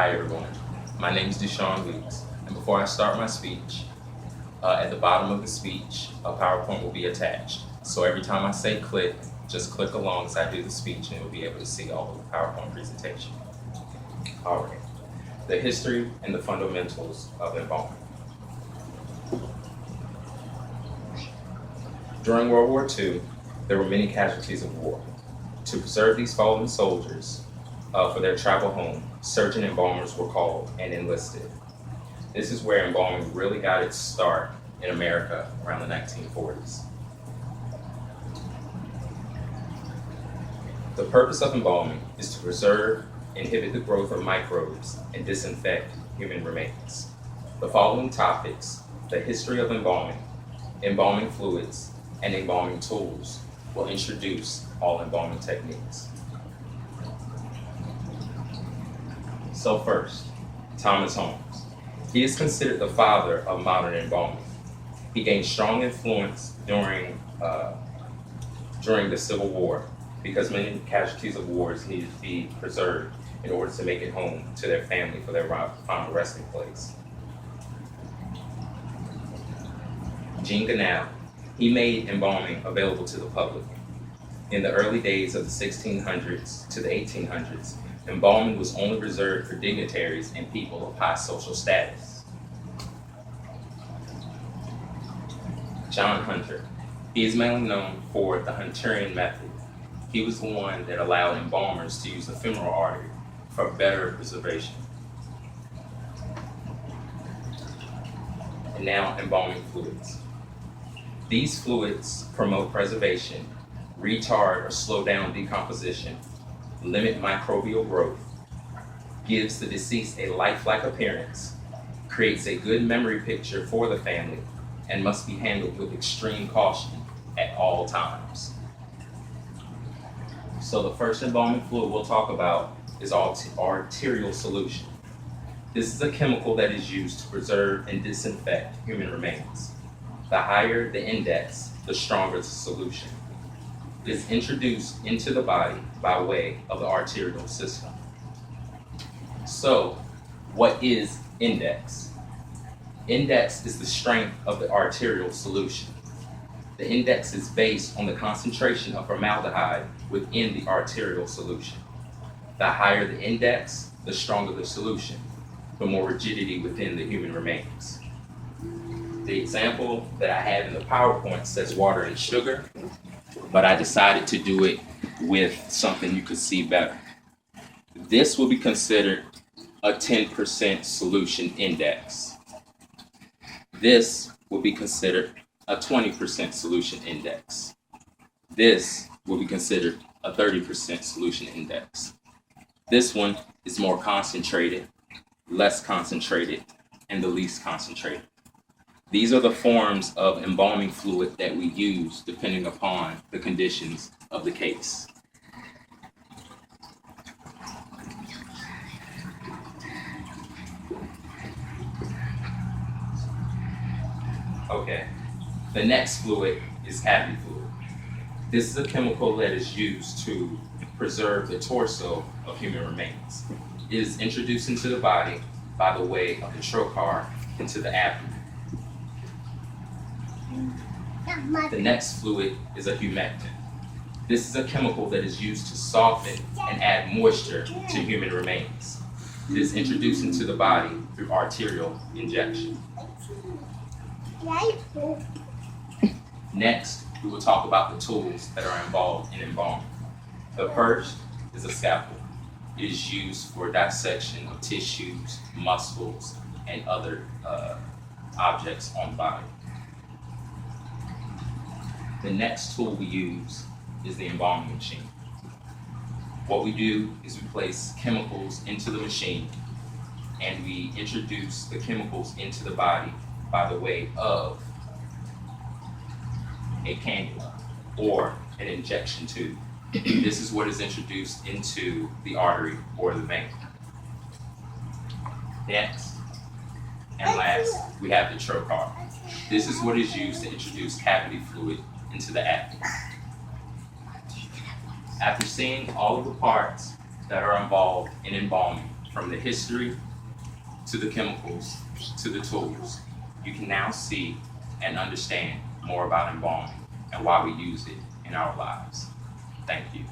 Hi everyone, my name is Deshaun Weeks, and before I start my speech, at the bottom of the speech, a PowerPoint will be attached. So every time I say click, just click along as I do the speech and you'll be able to see all of the PowerPoint presentation. All right, the history and the fundamentals of embalming. During World War II, there were many casualties of war. To preserve these fallen soldiers for their travel home, surgeon embalmers were called and enlisted. This is where embalming really got its start in America around the 1940s. The purpose of embalming is to preserve, inhibit the growth of microbes, and disinfect human remains. The following topics, the history of embalming fluids, and embalming tools will introduce all embalming techniques. So first, Thomas Holmes. He is considered the father of modern embalming. He gained strong influence during the Civil War because many casualties of wars needed to be preserved in order to make it home to their family for their final resting place. Jean Ganal, he made embalming available to the public. In the early days of the 1600s to the 1800s, embalming was only reserved for dignitaries and people of high social status. John Hunter. He is mainly known for the Hunterian method. He was the one that allowed embalmers to use the femoral artery for better preservation. And now, embalming fluids. These fluids promote preservation, retard or slow down decomposition, limit microbial growth, gives the deceased a lifelike appearance, creates a good memory picture for the family, and must be handled with extreme caution at all times. So the first embalming fluid we'll talk about is arterial solution. This is a chemical that is used to preserve and disinfect human remains. The higher the index, the stronger the solution. It is introduced into the body by way of the arterial system. So, what is index? Index is the strength of the arterial solution. The index is based on the concentration of formaldehyde within the arterial solution. The higher the index, the stronger the solution, the more rigidity within the human remains. The example that I have in the PowerPoint says water and sugar, but I decided to do it with something you could see better. This will be considered a 10% solution index. This will be considered a 20% solution index. This will be considered a 30% solution index. This one is more concentrated, less concentrated, and the least concentrated. These are the forms of embalming fluid that we use depending upon the conditions of the case. Okay, the next fluid is cavity fluid. This is a chemical that is used to preserve the torso of human remains. It is introduced into the body by the way of the trocar into the abdomen. The next fluid is a humectant. This is a chemical that is used to soften and add moisture to human remains. It is introduced into the body through arterial injection. Next, we will talk about the tools that are involved in embalming. The first is a scalpel. It is used for dissection of tissues, muscles, and other objects on the body. The next tool we use is the embalming machine. What we do is we place chemicals into the machine and we introduce the chemicals into the body by the way of a cannula or an injection tube. This is what is introduced into the artery or the vein. Next and last, we have the trocar. This is what is used to introduce cavity fluid into the abdomen. After seeing all of the parts that are involved in embalming, From the history to the chemicals to the tools, you can now see and understand more about embalming and why we use it in our lives. Thank you.